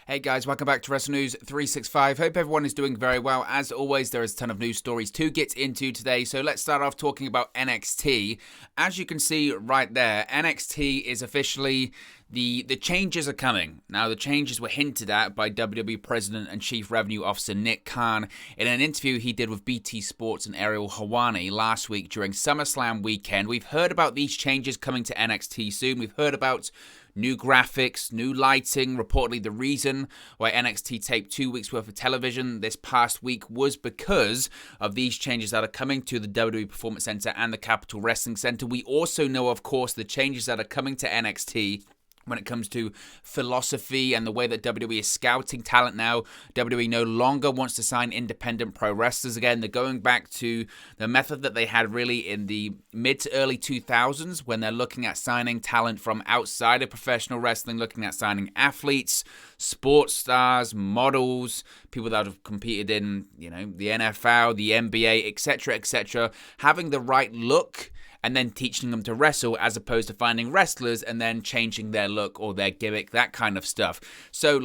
Hey guys, welcome back to Wrestle News 365. Hope everyone is doing very well. As always, there is a ton of news stories to get into today. So let's start off talking about NXT. As you can see right there, NXT is officially the changes are coming. Now, the changes were hinted at by WWE President and Chief Revenue Officer Nick Khan in an interview he did with BT Sports and Ariel Helwani last week during SummerSlam weekend. We've heard about these changes coming to NXT soon. We've heard about new graphics, new lighting. Reportedly, the reason why NXT taped 2 weeks worth of television this past week was because of these changes that are coming to the WWE Performance Center and the Capitol Wrestling Center. We also know, of course, the changes that are coming to NXT when it comes to philosophy and the way that WWE is scouting talent now. WWE no longer wants to sign independent pro wrestlers again. They're going back to the method that they had really in the mid to early 2000s when they're looking at signing talent from outside of professional wrestling, looking at signing athletes, sports stars, models, people that have competed in, the NFL, the NBA, etc., having the right look and then teaching them to wrestle as opposed to finding wrestlers and then changing their look or their gimmick, that kind of stuff. So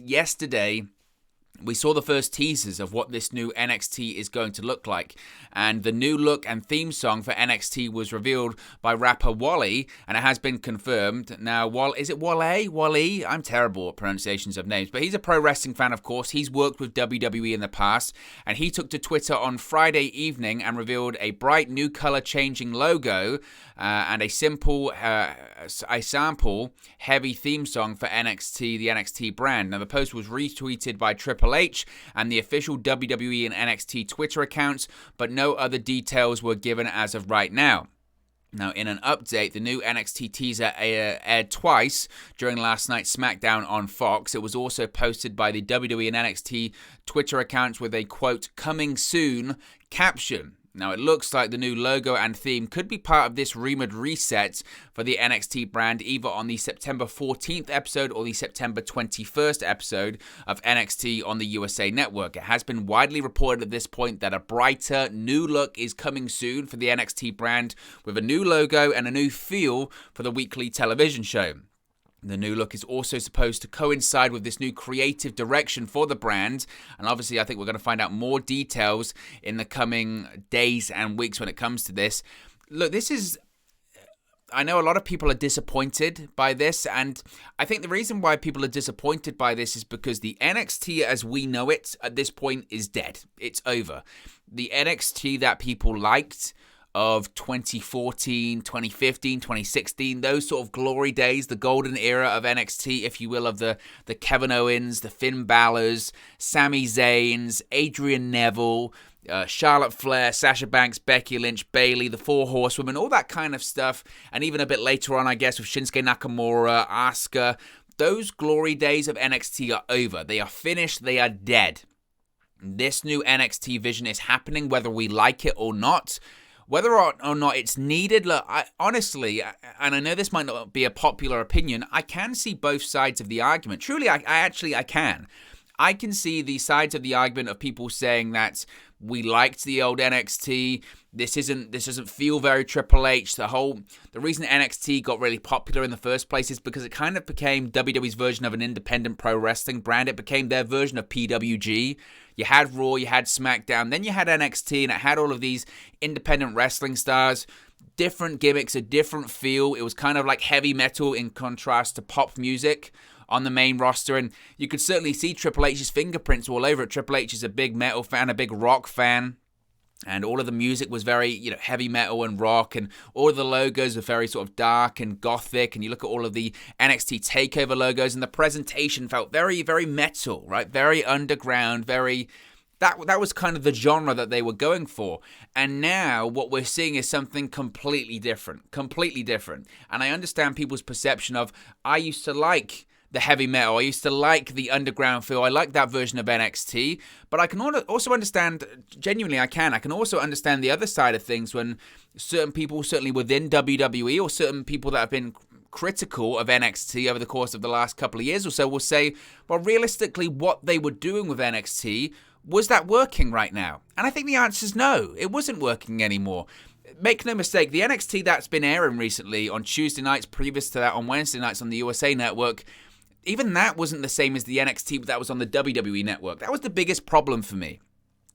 yesterday, we saw the first teasers of what this new NXT is going to look like. And the new look and theme song for NXT was revealed by rapper Wally, and it has been confirmed. Now, is it Wale? Wally? I'm terrible at pronunciations of names, but he's a pro wrestling fan, of course. He's worked with WWE in the past, and he took to Twitter on Friday evening and revealed a bright new color-changing logo and a sample heavy theme song for NXT, the NXT brand. Now, the post was retweeted by Triple H and the official WWE and NXT Twitter accounts, but no other details were given as of right now. Now, in an update, the new NXT teaser aired twice during last night's SmackDown on Fox. It was also posted by the WWE and NXT Twitter accounts with a, quote, "coming soon" caption. Now, it looks like the new logo and theme could be part of this rumored reset for the NXT brand, either on the September 14th episode or the September 21st episode of NXT on the USA Network. It has been widely reported at this point that a brighter, new look is coming soon for the NXT brand, with a new logo and a new feel for the weekly television show. The new look is also supposed to coincide with this new creative direction for the brand. And obviously, I think we're going to find out more details in the coming days and weeks when it comes to this. Look, I know a lot of people are disappointed by this. And I think the reason why people are disappointed by this is because the NXT as we know it at this point is dead. It's over. The NXT that people liked of 2014, 2015, 2016, those sort of glory days, the golden era of NXT, if you will, of the Kevin Owens, the Finn Balors, Sami Zayns, Adrian Neville, Charlotte Flair, Sasha Banks, Becky Lynch, Bayley, the Four Horsewomen, all that kind of stuff, and even a bit later on, I guess, with Shinsuke Nakamura, Asuka. Those glory days of NXT are over. They are finished. They are dead. This new NXT vision is happening whether we like it or not. Whether or not it's needed, look, honestly, and I know this might not be a popular opinion, I can see both sides of the argument. Truly, I can. I can see the sides of the argument of people saying that we liked the old NXT. This doesn't feel very Triple H. The reason NXT got really popular in the first place is because it kind of became WWE's version of an independent pro wrestling brand. It became their version of PWG. You had Raw, you had SmackDown, then you had NXT, and it had all of these independent wrestling stars, different gimmicks, a different feel. It was kind of like heavy metal in contrast to pop music on the main roster, and you could certainly see Triple H's fingerprints all over it. Triple H is a big metal fan, a big rock fan, and all of the music was very, heavy metal and rock, and all of the logos are very sort of dark and gothic, and you look at all of the NXT TakeOver logos, and the presentation felt very, very metal, right? Very underground, very... That was kind of the genre that they were going for. And now what we're seeing is something completely different. And I understand people's perception of, I used to like the heavy metal. I used to like the underground feel. I like that version of NXT. But I can also understand, genuinely I can also understand the other side of things when certain people, certainly within WWE, or certain people that have been critical of NXT over the course of the last couple of years or so will say, well, realistically, what they were doing with NXT, was that working right now? And I think the answer is no. It wasn't working anymore. Make no mistake, the NXT that's been airing recently on Tuesday nights, previous to that on Wednesday nights on the USA Network, even that wasn't the same as the NXT that was on the WWE Network. That was the biggest problem for me.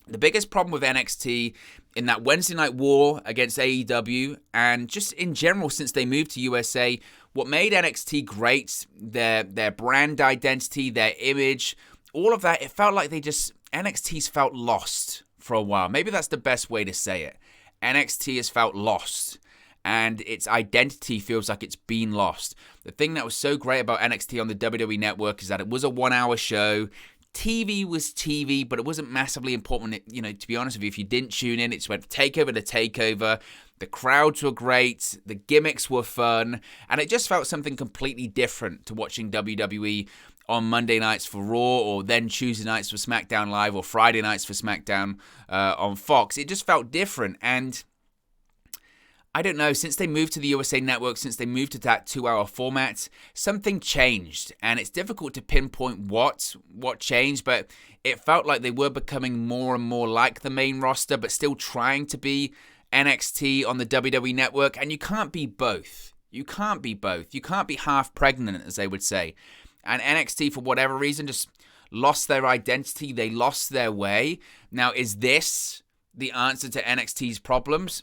The biggest problem with NXT in that Wednesday Night War against AEW, and just in general since they moved to USA, what made NXT great, their brand identity, their image, all of that, it felt like NXT's felt lost for a while. Maybe that's the best way to say it. NXT has felt lost, and its identity feels like it's been lost. The thing that was so great about NXT on the WWE Network is that it was a 1-hour show. TV was TV, but it wasn't massively important. You know, to be honest with you, if you didn't tune in, it went takeover to takeover. The crowds were great. The gimmicks were fun. And it just felt something completely different to watching WWE on Monday nights for Raw, or then Tuesday nights for SmackDown Live, or Friday nights for SmackDown on Fox. It just felt different. And I don't know, since they moved to the USA Network, since they moved to that 2-hour format, something changed. And it's difficult to pinpoint what changed, but it felt like they were becoming more and more like the main roster, but still trying to be NXT on the WWE Network. And you can't be both. You can't be both. You can't be half pregnant, as they would say. And NXT, for whatever reason, just lost their identity. They lost their way. Now, is this the answer to NXT's problems?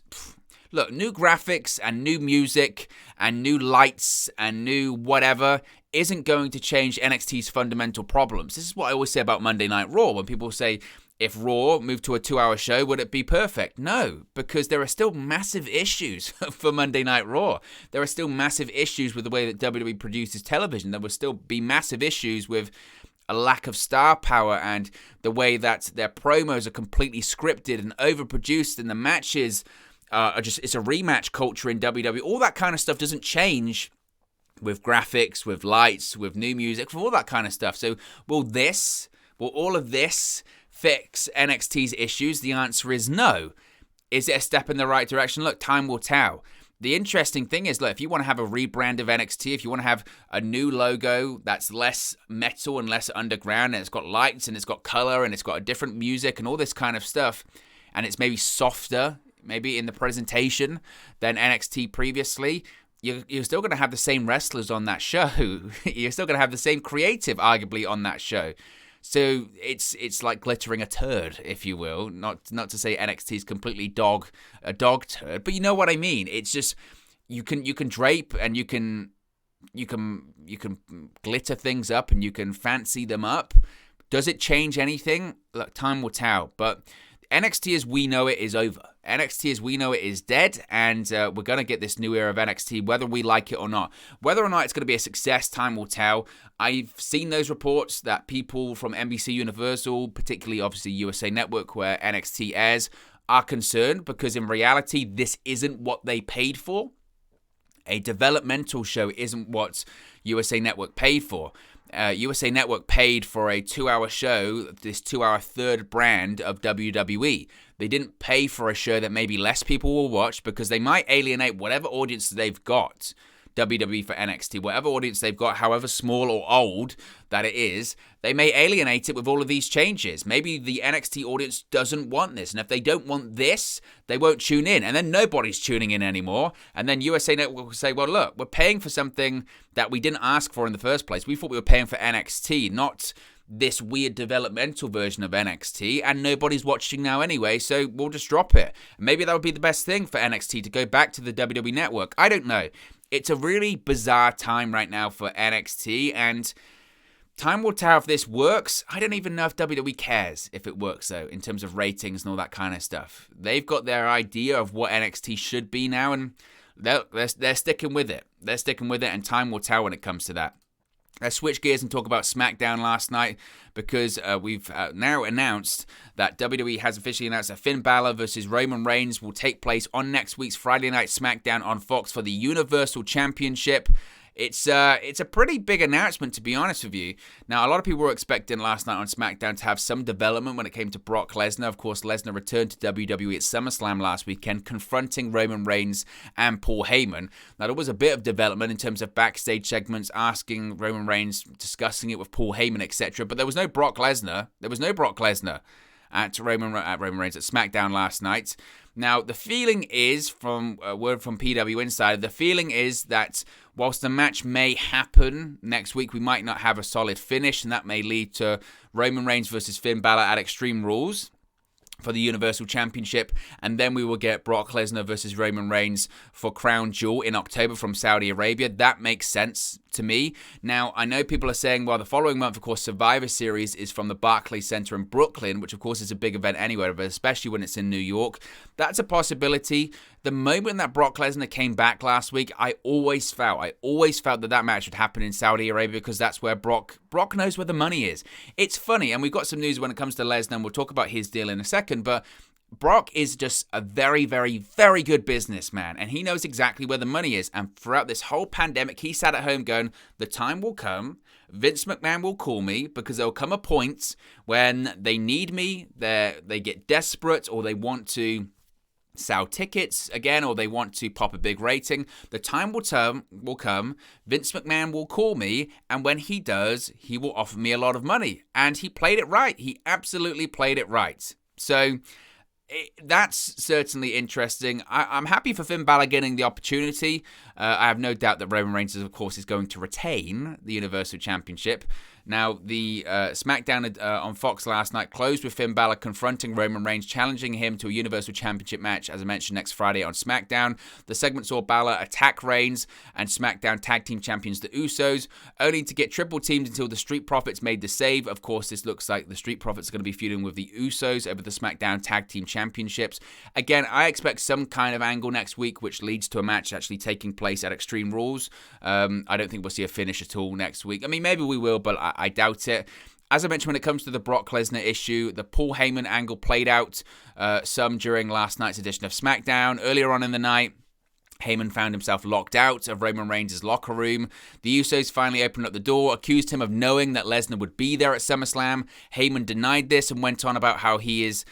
Look, new graphics and new music and new lights and new whatever isn't going to change NXT's fundamental problems. This is what I always say about Monday Night Raw. When people say, if Raw moved to a 2-hour show, would it be perfect? No, because there are still massive issues for Monday Night Raw. There are still massive issues with the way that WWE produces television. There will still be massive issues with a lack of star power and the way that their promos are completely scripted and overproduced, and the matches it's a rematch culture in WWE. All that kind of stuff doesn't change with graphics, with lights, with new music, with all that kind of stuff. So will all of this fix NXT's issues? The answer is no. Is it a step in the right direction? Look, time will tell. The interesting thing is, look, if you want to have a rebrand of NXT, if you want to have a new logo that's less metal and less underground, and it's got lights and it's got color and it's got a different music and all this kind of stuff, and it's maybe softer, maybe in the presentation than NXT previously, you're still going to have the same wrestlers on that show. You're still going to have the same creative, arguably, on that show. So it's like glittering a turd, if you will. Not to say NXT is completely a dog turd, but you know what I mean. It's just you can drape and you can glitter things up and you can fancy them up. Does it change anything? Look, time will tell. But NXT as we know it is over. NXT as we know it is dead, and we're going to get this new era of NXT, whether we like it or not. Whether or not it's going to be a success, time will tell. I've seen those reports that people from NBC Universal, particularly obviously USA Network, where NXT airs, are concerned because in reality, this isn't what they paid for. A developmental show isn't what USA Network paid for. USA Network paid for a 2-hour show, this 2-hour third brand of WWE. They didn't pay for a show that maybe less people will watch because they might alienate whatever audience they've got. WWE for NXT, whatever audience they've got, however small or old that it is, they may alienate it with all of these changes. Maybe the NXT audience doesn't want this, and if they don't want this, they won't tune in, and then nobody's tuning in anymore, and then USA Network will say, well, look, we're paying for something that we didn't ask for in the first place. We thought we were paying for NXT, not this weird developmental version of NXT, and nobody's watching now anyway, so we'll just drop it. Maybe that would be the best thing for NXT, to go back to the WWE Network. I don't know. It's a really bizarre time right now for NXT, and time will tell if this works. I don't even know if WWE cares if it works, though, in terms of ratings and all that kind of stuff. They've got their idea of what NXT should be now, and they're sticking with it. They're sticking with it, and time will tell when it comes to that. Let's switch gears and talk about SmackDown last night, because we've now announced that WWE has officially announced that Finn Balor versus Roman Reigns will take place on next week's Friday Night SmackDown on Fox for the Universal Championship. It's a pretty big announcement, to be honest with you. Now, a lot of people were expecting last night on SmackDown to have some development when it came to Brock Lesnar. Of course, Lesnar returned to WWE at SummerSlam last weekend, confronting Roman Reigns and Paul Heyman. Now, there was a bit of development in terms of backstage segments, asking Roman Reigns, discussing it with Paul Heyman, etc. But there was no Brock Lesnar. at Roman Reigns at SmackDown last night. Now, the feeling is, from a word from PW Insider, the feeling is that whilst the match may happen next week, we might not have a solid finish, and that may lead to Roman Reigns versus Finn Balor at Extreme Rules for the Universal Championship, and then we will get Brock Lesnar versus Roman Reigns for Crown Jewel in October from Saudi Arabia. That makes sense to me. Now, I know people are saying, well, the following month, of course, Survivor Series is from the Barclays Center in Brooklyn, which, of course, is a big event anywhere, but especially when it's in New York. That's a possibility. The moment that Brock Lesnar came back last week, I always felt that match would happen in Saudi Arabia because that's where Brock knows where the money is. It's funny, and we've got some news when it comes to Lesnar, and we'll talk about his deal in a second, but Brock is just a very, very, very good businessman, and he knows exactly where the money is. And throughout this whole pandemic, he sat at home going, the time will come, Vince McMahon will call me, because there'll come a point when they need me, they get desperate, or they want to sell tickets again, or they want to pop a big rating. The time will come, Vince McMahon will call me, and when he does, he will offer me a lot of money. And he played it right. He absolutely played it right. So that's certainly interesting. I'm happy for Finn Balor getting the opportunity. I have no doubt that Roman Reigns, of course, is going to retain the Universal Championship. Now, the SmackDown on Fox last night closed with Finn Balor confronting Roman Reigns, challenging him to a Universal Championship match, as I mentioned, next Friday on SmackDown. The segment saw Balor attack Reigns and SmackDown Tag Team Champions, the Usos, only to get triple teamed until the Street Profits made the save. Of course, this looks like the Street Profits are going to be feuding with the Usos over the SmackDown Tag Team Championships. Again, I expect some kind of angle next week, which leads to a match actually taking place at Extreme Rules. I don't think we'll see a finish at all next week. I mean, maybe we will, but I doubt it. As I mentioned, when it comes to the Brock Lesnar issue, the Paul Heyman angle played out some during last night's edition of SmackDown. Earlier on in the night, Heyman found himself locked out of Roman Reigns' locker room. The Usos finally opened up the door, accused him of knowing that Lesnar would be there at SummerSlam. Heyman denied this and went on about how he is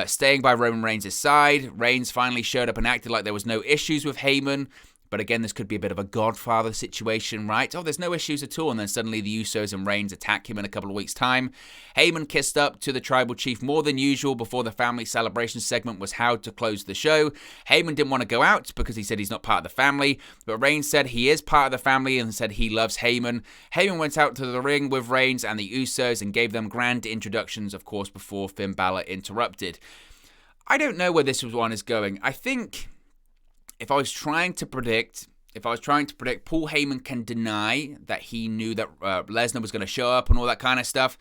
staying by Roman Reigns' side. Reigns finally showed up and acted like there was no issues with Heyman. But again, this could be a bit of a Godfather situation, right? Oh, there's no issues at all. And then suddenly the Usos and Reigns attack him in a couple of weeks' time. Heyman kissed up to the Tribal Chief more than usual before the family celebration segment was held to close the show. Heyman didn't want to go out because he said he's not part of the family. But Reigns said he is part of the family and said he loves Heyman. Heyman went out to the ring with Reigns and the Usos and gave them grand introductions, of course, before Finn Balor interrupted. I don't know where this one is going. I think if I was trying to predict, Paul Heyman can deny that he knew that Lesnar was going to show up and all that kind of stuff.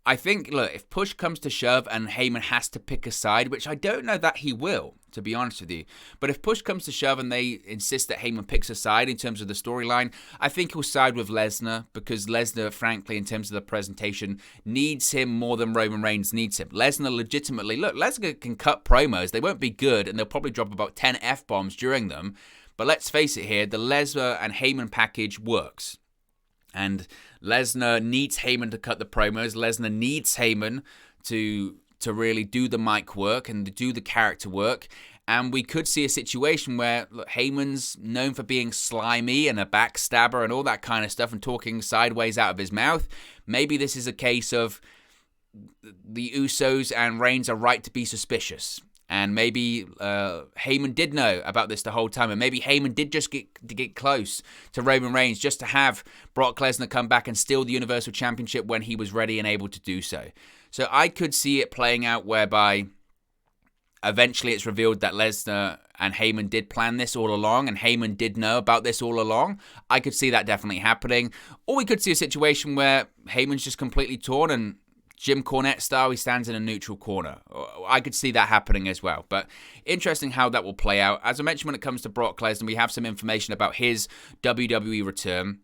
I think, look, if push comes to shove and Heyman has to pick a side, which I don't know that he will, to be honest with you, but if push comes to shove and they insist that Heyman picks a side in terms of the storyline, I think he'll side with Lesnar, because Lesnar, frankly, in terms of the presentation, needs him more than Roman Reigns needs him. Lesnar legitimately, look, Lesnar can cut promos. They won't be good, and they'll probably drop about 10 F-bombs during them, but let's face it here, the Lesnar and Heyman package works. And Lesnar needs Heyman to cut the promos. Lesnar needs Heyman to really do the mic work and do the character work. And we could see a situation where, look, Heyman's known for being slimy and a backstabber and all that kind of stuff and talking sideways out of his mouth. Maybe this is a case of the Usos and Reigns are right to be suspicious. And maybe Heyman did know about this the whole time. And maybe Heyman did just get close to Roman Reigns just to have Brock Lesnar come back and steal the Universal Championship when he was ready and able to do so. So I could see it playing out whereby eventually it's revealed that Lesnar and Heyman did plan this all along and Heyman did know about this all along. I could see that definitely happening. Or we could see a situation where Heyman's just completely torn and Jim Cornette style, he stands in a neutral corner. I could see that happening as well. But interesting how that will play out. As I mentioned, when it comes to Brock Lesnar, we have some information about his WWE return.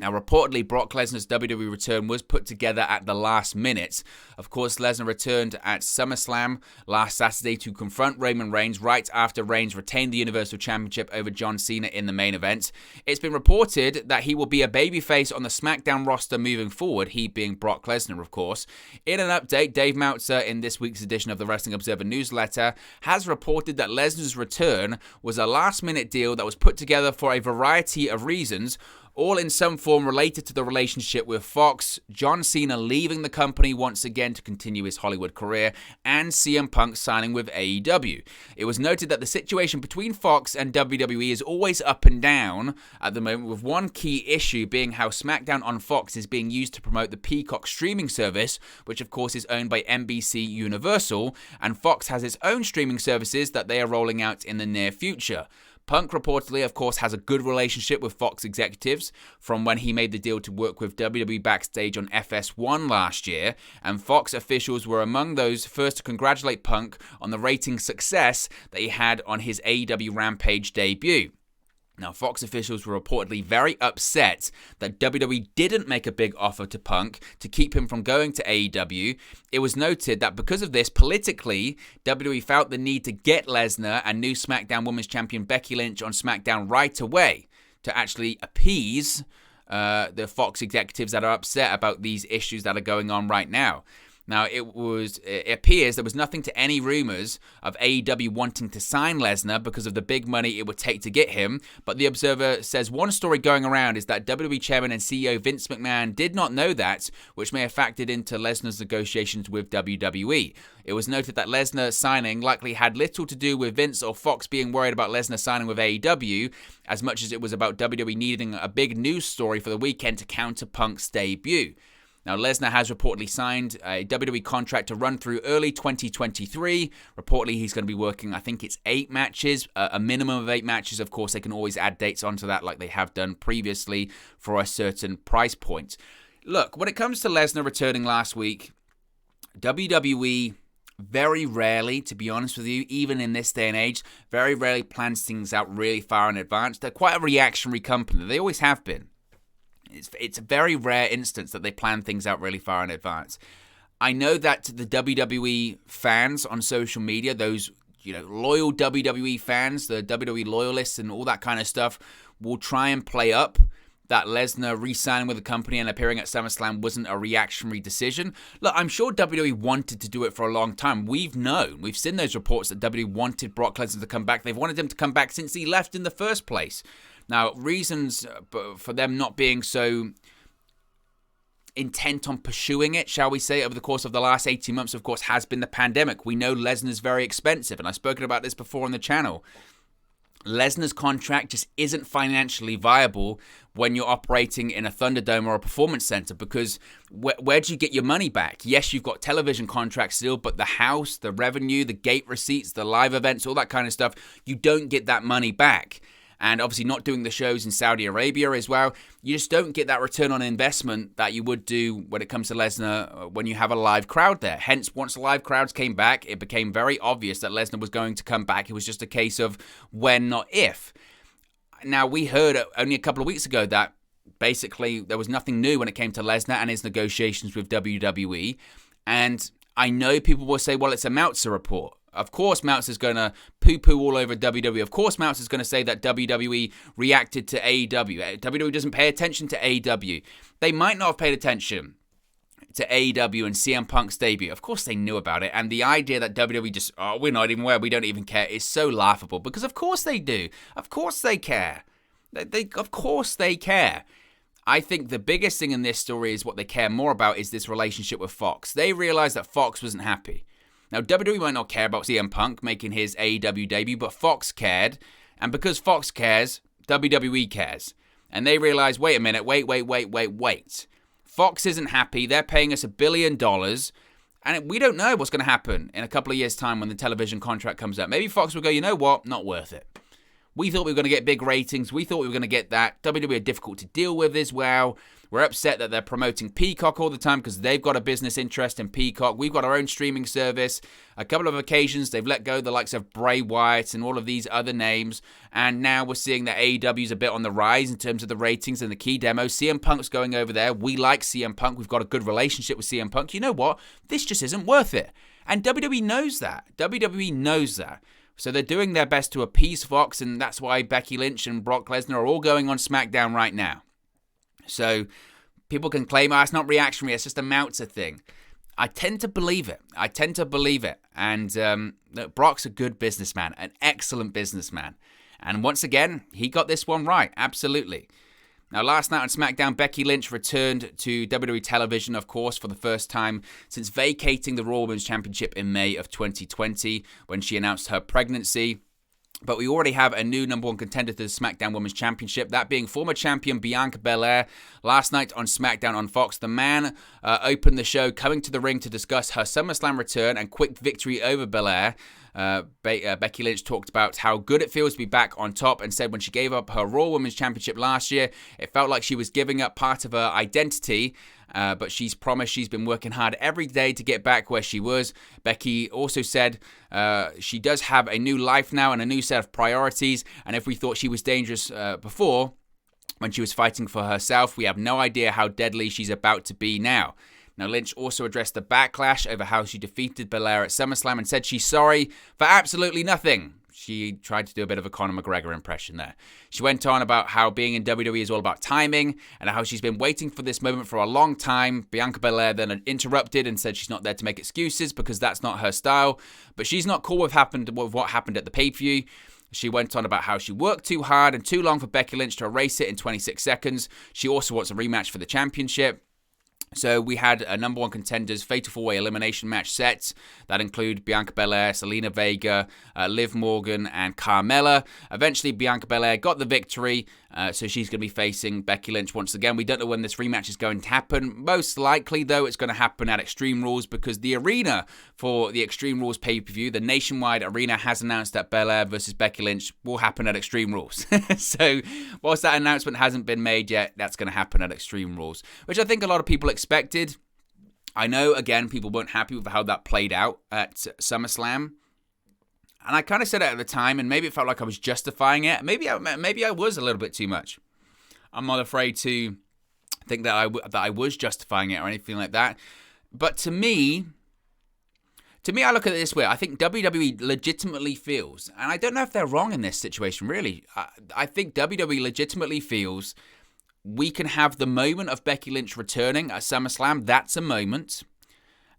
Now, reportedly, Brock Lesnar's WWE return was put together at the last minute. Of course, Lesnar returned at SummerSlam last Saturday to confront Roman Reigns right after Reigns retained the Universal Championship over John Cena in the main event. It's been reported that he will be a babyface on the SmackDown roster moving forward, he being Brock Lesnar, of course. In an update, Dave Meltzer, in this week's edition of the Wrestling Observer newsletter, has reported that Lesnar's return was a last-minute deal that was put together for a variety of reasons, all in some form related to the relationship with Fox, John Cena leaving the company once again to continue his Hollywood career, and CM Punk signing with AEW. It was noted that the situation between Fox and WWE is always up and down at the moment, with one key issue being how SmackDown on Fox is being used to promote the Peacock streaming service, which of course is owned by NBC Universal, and Fox has its own streaming services that they are rolling out in the near future. Punk reportedly, of course, has a good relationship with Fox executives from when he made the deal to work with WWE backstage on FS1 last year, and Fox officials were among those first to congratulate Punk on the rating success that he had on his AEW Rampage debut. Now, Fox officials were reportedly very upset that WWE didn't make a big offer to Punk to keep him from going to AEW. It was noted that because of this, politically, WWE felt the need to get Lesnar and new SmackDown Women's Champion Becky Lynch on SmackDown right away to actually appease the Fox executives that are upset about these issues that are going on right now. Now, it appears there was nothing to any rumors of AEW wanting to sign Lesnar because of the big money it would take to get him, but The Observer says one story going around is that WWE Chairman and CEO Vince McMahon did not know that, which may have factored into Lesnar's negotiations with WWE. It was noted that Lesnar signing likely had little to do with Vince or Fox being worried about Lesnar signing with AEW, as much as it was about WWE needing a big news story for the weekend to counter Punk's debut. Now, Lesnar has reportedly signed a WWE contract to run through early 2023. Reportedly, he's going to be working, I think it's 8 matches, a minimum of 8 matches. Of course, they can always add dates onto that like they have done previously for a certain price point. Look, when it comes to Lesnar returning last week, WWE very rarely, to be honest with you, even in this day and age, very rarely plans things out really far in advance. They're quite a reactionary company. They always have been. It's a very rare instance that they plan things out really far in advance. I know that the WWE fans on social media, those loyal WWE fans, the WWE loyalists and all that kind of stuff, will try and play up that Lesnar re-signing with the company and appearing at SummerSlam wasn't a reactionary decision. Look, I'm sure WWE wanted to do it for a long time. We've seen those reports that WWE wanted Brock Lesnar to come back. They've wanted him to come back since he left in the first place. Now, reasons for them not being so intent on pursuing it, shall we say, over the course of the last 18 months, of course, has been the pandemic. We know Lesnar's very expensive, and I've spoken about this before on the channel. Lesnar's contract just isn't financially viable when you're operating in a Thunderdome or a performance center, because where do you get your money back? Yes, you've got television contracts still, but the house, the revenue, the gate receipts, the live events, all that kind of stuff, you don't get that money back. And obviously not doing the shows in Saudi Arabia as well, you just don't get that return on investment that you would do when it comes to Lesnar when you have a live crowd there. Hence, once the live crowds came back, it became very obvious that Lesnar was going to come back. It was just a case of when, not if. Now, we heard only a couple of weeks ago that basically there was nothing new when it came to Lesnar and his negotiations with WWE. And I know people will say, well, it's a Meltzer report. Of course, Meltzer's going to poo-poo all over WWE. Of course, Meltzer's going to say that WWE reacted to AEW. WWE doesn't pay attention to AEW. They might not have paid attention to AEW and CM Punk's debut. Of course, they knew about it. And the idea that WWE just, we're not even aware, we don't even care, is so laughable. Because of course they do. Of course they care. Of course they care. I think the biggest thing in this story is what they care more about is this relationship with Fox. They realized that Fox wasn't happy. Now, WWE might not care about CM Punk making his AEW debut, but Fox cared. And because Fox cares, WWE cares. And they realize, wait a minute, wait. Fox isn't happy. They're paying us $1 billion. And we don't know what's going to happen in a couple of years' time when the television contract comes up. Maybe Fox will go, you know what? Not worth it. We thought we were going to get big ratings. We thought we were going to get that. WWE are difficult to deal with as well. We're upset that they're promoting Peacock all the time because they've got a business interest in Peacock. We've got our own streaming service. A couple of occasions, they've let go the likes of Bray Wyatt and all of these other names. And now we're seeing that AEW's a bit on the rise in terms of the ratings and the key demos. CM Punk's going over there. We like CM Punk. We've got a good relationship with CM Punk. You know what? This just isn't worth it. And WWE knows that. WWE knows that. So they're doing their best to appease Fox, and that's why Becky Lynch and Brock Lesnar are all going on SmackDown right now. So people can claim, it's not reactionary, it's just a Meltzer thing. I tend to believe it. And look, Brock's a good businessman, an excellent businessman. And once again, he got this one right, absolutely. Now, last night on SmackDown, Becky Lynch returned to WWE television, of course, for the first time since vacating the Raw Women's Championship in May of 2020 when she announced her pregnancy. But we already have a new number one contender to the SmackDown Women's Championship, that being former champion Bianca Belair. Last night on SmackDown on Fox, the man opened the show coming to the ring to discuss her SummerSlam return and quick victory over Belair. Becky Lynch talked about how good it feels to be back on top and said when she gave up her Raw Women's Championship last year, it felt like she was giving up part of her identity. But she's promised she's been working hard every day to get back where she was. Becky also said she does have a new life now and a new set of priorities. And if we thought she was dangerous before, when she was fighting for herself, we have no idea how deadly she's about to be now. Now, Lynch also addressed the backlash over how she defeated Belair at SummerSlam and said she's sorry for absolutely nothing. She tried to do a bit of a Conor McGregor impression there. She went on about how being in WWE is all about timing and how she's been waiting for this moment for a long time. Bianca Belair then interrupted and said she's not there to make excuses because that's not her style. But she's not cool with what happened at the pay-per-view. She went on about how she worked too hard and too long for Becky Lynch to erase it in 26 seconds. She also wants a rematch for the championship. So we had a number one contenders fatal four-way elimination match set that include Bianca Belair, Zelina Vega, Liv Morgan, and Carmella. Eventually, Bianca Belair got the victory, so she's going to be facing Becky Lynch once again. We don't know when this rematch is going to happen. Most likely, though, it's going to happen at Extreme Rules because the arena for the Extreme Rules pay-per-view, the nationwide arena, has announced that Belair versus Becky Lynch will happen at Extreme Rules. So whilst that announcement hasn't been made yet, that's going to happen at Extreme Rules, which I think a lot of people expected. I know, again, people weren't happy with how that played out at SummerSlam. And I kind of said it at the time, and maybe it felt like I was justifying it. Maybe I was a little bit too much. I'm not afraid to think that I was justifying it or anything like that. But to me, I look at it this way. I think WWE legitimately feels, and I don't know if they're wrong in this situation, really. I think WWE legitimately feels we can have the moment of Becky Lynch returning at SummerSlam. That's a moment.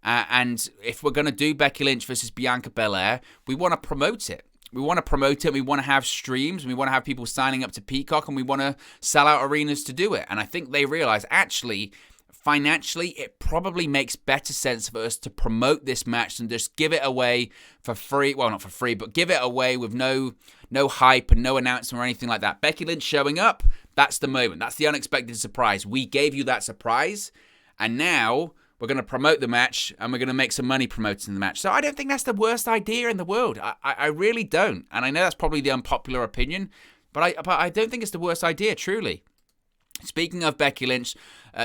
And if we're going to do Becky Lynch versus Bianca Belair, we want to promote it. We want to promote it. We want to have streams. We want to have people signing up to Peacock, and we want to sell out arenas to do it. And I think they realize, actually, financially, it probably makes better sense for us to promote this match than just give it away for free. Well, not for free, but give it away with no hype and no announcement or anything like that. Becky Lynch showing up, that's the moment. That's the unexpected surprise. We gave you that surprise, and now we're going to promote the match, and we're going to make some money promoting the match. So I don't think that's the worst idea in the world. I really don't. And I know that's probably the unpopular opinion, but I don't think it's the worst idea, truly. Speaking of Becky Lynch,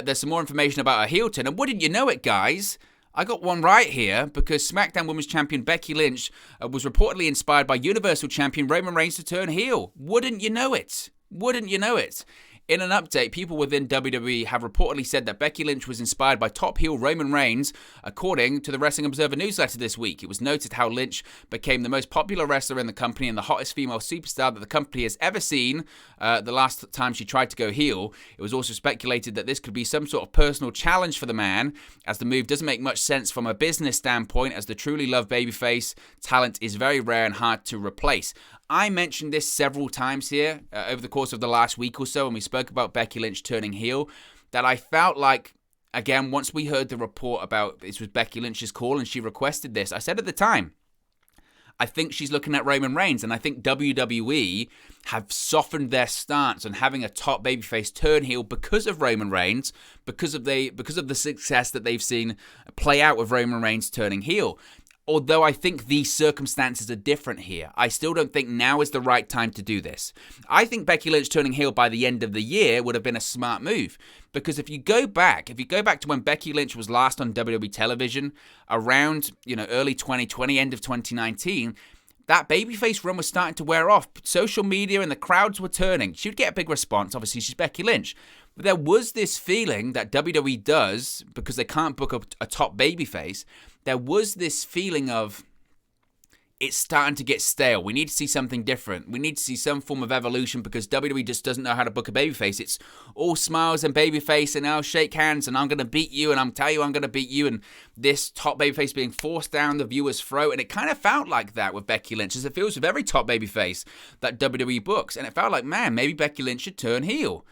there's some more information about her heel turn. And wouldn't you know it, guys? I got one right here because SmackDown Women's Champion Becky Lynch was reportedly inspired by Universal Champion Roman Reigns to turn heel. Wouldn't you know it? Wouldn't you know it? In an update, people within WWE have reportedly said that Becky Lynch was inspired by top heel Roman Reigns, according to the Wrestling Observer newsletter this week. It was noted how Lynch became the most popular wrestler in the company and the hottest female superstar that the company has ever seen the last time she tried to go heel. It was also speculated that this could be some sort of personal challenge for the man, as the move doesn't make much sense from a business standpoint, as the truly loved babyface talent is very rare and hard to replace. I mentioned this several times here over the course of the last week or so when we spoke about Becky Lynch turning heel, that I felt like, again, once we heard the report about this was Becky Lynch's call and she requested this, I said at the time, I think she's looking at Roman Reigns, and I think WWE have softened their stance on having a top babyface turn heel because of Roman Reigns, because of the success that they've seen play out with Roman Reigns turning heel. Although I think these circumstances are different here, I still don't think now is the right time to do this. I think Becky Lynch turning heel by the end of the year would have been a smart move. Because if you go back to when Becky Lynch was last on WWE television, around early 2020, end of 2019, that babyface run was starting to wear off. Social media and the crowds were turning. She would get a big response. Obviously, she's Becky Lynch. But there was this feeling that WWE does, because they can't book a top babyface, there was this feeling of it's starting to get stale. We need to see something different. We need to see some form of evolution because WWE just doesn't know how to book a babyface. It's all smiles and babyface and I'll shake hands and I'm going to beat you and I'm tell you I'm going to beat you, and this top babyface being forced down the viewer's throat. And it kind of felt like that with Becky Lynch, as it feels with every top babyface that WWE books. And it felt like, man, maybe Becky Lynch should turn heel.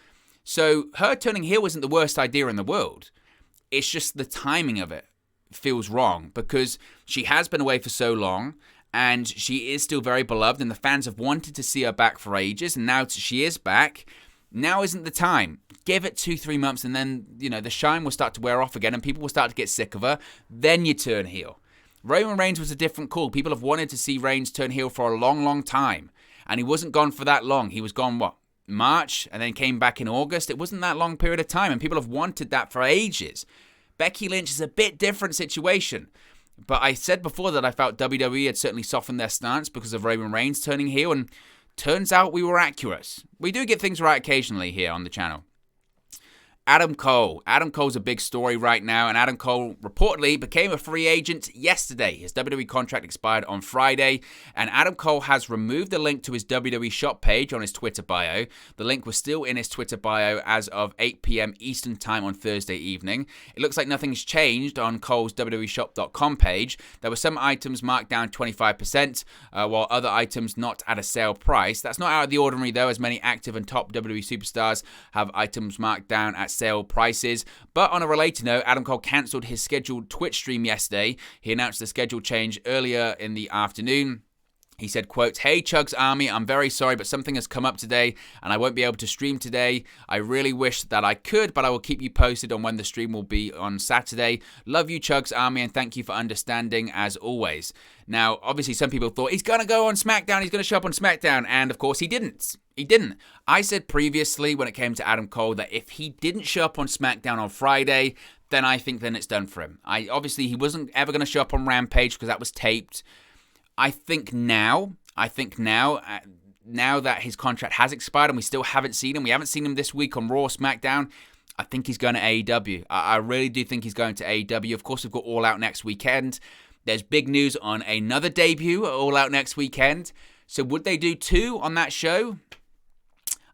So her turning heel isn't the worst idea in the world. It's just the timing of it feels wrong because she has been away for so long and she is still very beloved and the fans have wanted to see her back for ages, and now she is back. Now isn't the time. Give it 2-3 months and then, the shine will start to wear off again and people will start to get sick of her. Then you turn heel. Roman Reigns was a different call. People have wanted to see Reigns turn heel for a long, long time. And he wasn't gone for that long. He was gone, March, and then came back in August. It wasn't that long period of time, and people have wanted that for ages. Becky Lynch is a bit different situation. But I said before that I felt WWE had certainly softened their stance because of Roman Reigns turning heel, and turns out we were accurate. We do get things right occasionally here on the channel. Adam Cole. Adam Cole's a big story right now, and Adam Cole reportedly became a free agent yesterday. His WWE contract expired on Friday, and Adam Cole has removed the link to his WWE shop page on his Twitter bio. The link was still in his Twitter bio as of 8 p.m. Eastern Time on Thursday evening. It looks like nothing's changed on Cole's WWEshop.com page. There were some items marked down 25%, while other items not at a sale price. That's not out of the ordinary, though, as many active and top WWE superstars have items marked down at sale prices. But on a related note, Adam Cole cancelled his scheduled Twitch stream yesterday. He announced the schedule change earlier in the afternoon. He said, quote, "Hey, Chugs Army, I'm very sorry, but something has come up today, and I won't be able to stream today. I really wish that I could, but I will keep you posted on when the stream will be on Saturday. Love you, Chugs Army, and thank you for understanding, as always." Now, obviously, some people thought, he's going to go on SmackDown, he's going to show up on SmackDown, and of course, he didn't. He didn't. I said previously, when it came to Adam Cole, that if he didn't show up on SmackDown on Friday, then I think then it's done for him. Obviously, he wasn't ever going to show up on Rampage because that was taped. I think now that his contract has expired and we still haven't seen him, we haven't seen him this week on Raw or SmackDown, I think he's going to AEW. I really do think he's going to AEW. Of course, we've got All Out next weekend. There's big news on another debut at All Out next weekend. So would they do 2 on that show?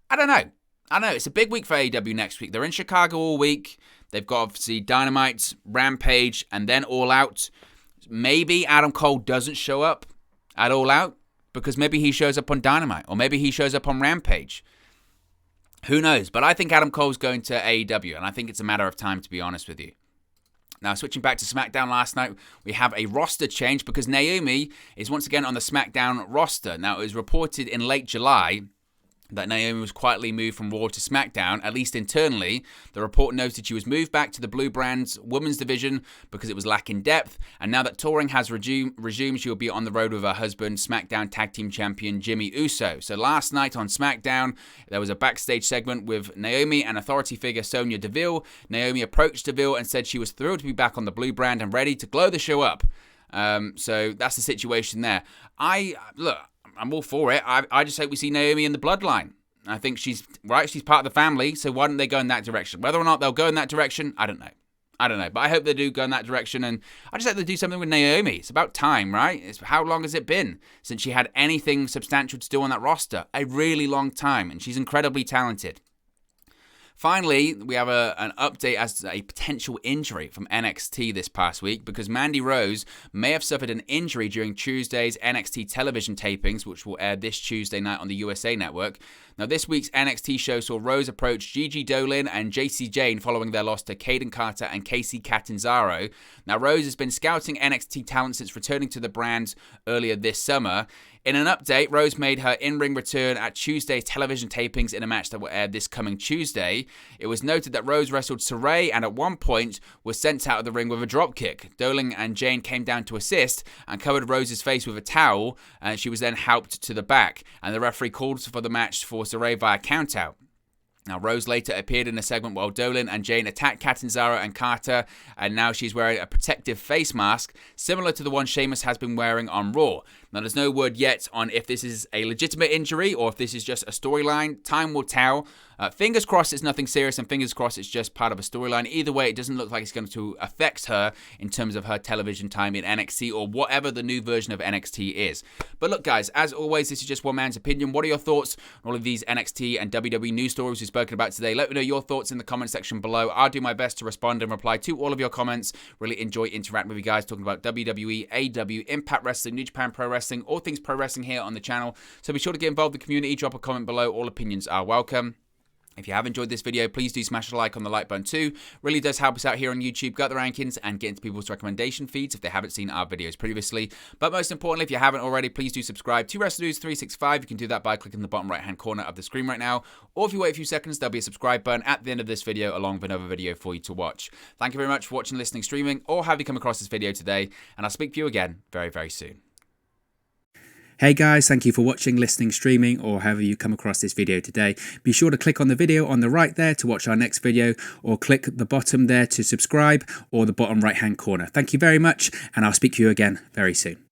I don't know. It's a big week for AEW next week. They're in Chicago all week. They've got, obviously, Dynamite, Rampage, and then All Out. Maybe Adam Cole doesn't show up at All Out because maybe he shows up on Dynamite or maybe he shows up on Rampage. Who knows? But I think Adam Cole's going to AEW, and I think it's a matter of time, to be honest with you. Now, switching back to SmackDown last night, we have a roster change because Naomi is once again on the SmackDown roster. Now, it was reported in late July that Naomi was quietly moved from Raw to SmackDown, at least internally. The report noted she was moved back to the Blue Brand's women's division because it was lacking depth, and now that touring has resumed, she will be on the road with her husband, SmackDown Tag Team Champion Jimmy Uso. So last night on SmackDown, there was a backstage segment with Naomi and authority figure Sonya Deville. Naomi approached Deville and said she was thrilled to be back on the Blue Brand and ready to glow the show up. So that's the situation there. I'm all for it. I just hope we see Naomi in the bloodline. I think she's right. She's part of the family, so why don't they go in that direction? Whether or not they'll go in that direction, I don't know. But I hope they do go in that direction, and I just hope they do something with Naomi. It's about time, right? How long has it been since she had anything substantial to do on that roster? A really long time, and she's incredibly talented. Finally, we have an update as to a potential injury from NXT this past week because Mandy Rose may have suffered an injury during Tuesday's NXT television tapings, which will air this Tuesday night on the USA Network. Now, this week's NXT show saw Rose approach Gigi Dolan and JC Jane following their loss to Kaden Carter and Casey Catanzaro. Now, Rose has been scouting NXT talent since returning to the brand earlier this summer. In an update, Rose made her in-ring return at Tuesday's television tapings in a match that will air this coming Tuesday. It was noted that Rose wrestled Saray and at one point was sent out of the ring with a dropkick. Dolan and Jane came down to assist and covered Rose's face with a towel, and she was then helped to the back. And the referee called for the match for Saray via countout. Now, Rose later appeared in a segment while Dolan and Jane attacked Catanzaro and Carter, and now she's wearing a protective face mask, similar to the one Sheamus has been wearing on Raw. Now, there's no word yet on if this is a legitimate injury or if this is just a storyline. Time will tell. Fingers crossed it's nothing serious, and fingers crossed it's just part of a storyline. Either way, it doesn't look like it's going to affect her in terms of her television time in NXT or whatever the new version of NXT is. But look, guys, as always, this is just one man's opinion. What are your thoughts on all of these NXT and WWE news stories we've spoken about today? Let me know your thoughts in the comment section below. I'll do my best to respond and reply to all of your comments. Really enjoy interacting with you guys, talking about WWE, AEW, Impact Wrestling, New Japan Pro Wrestling, all things pro wrestling here on the channel. So be sure to get involved in the community. Drop a comment below. All opinions are welcome. If you have enjoyed this video, please do smash a like on the like button too. Really does help us out here on YouTube, get the rankings, and get into people's recommendation feeds if they haven't seen our videos previously. But most importantly, if you haven't already, please do subscribe to Wrestle News 365. You can do that by clicking the bottom right hand corner of the screen right now. Or if you wait a few seconds, there'll be a subscribe button at the end of this video along with another video for you to watch. Thank you very much for watching, listening, streaming, or have you come across this video today. And I'll speak to you again very, very soon. Hey guys, thank you for watching, listening, streaming, or however you come across this video today. Be sure to click on the video on the right there to watch our next video, or click the bottom there to subscribe, or the bottom right hand corner. Thank you very much, and I'll speak to you again very soon.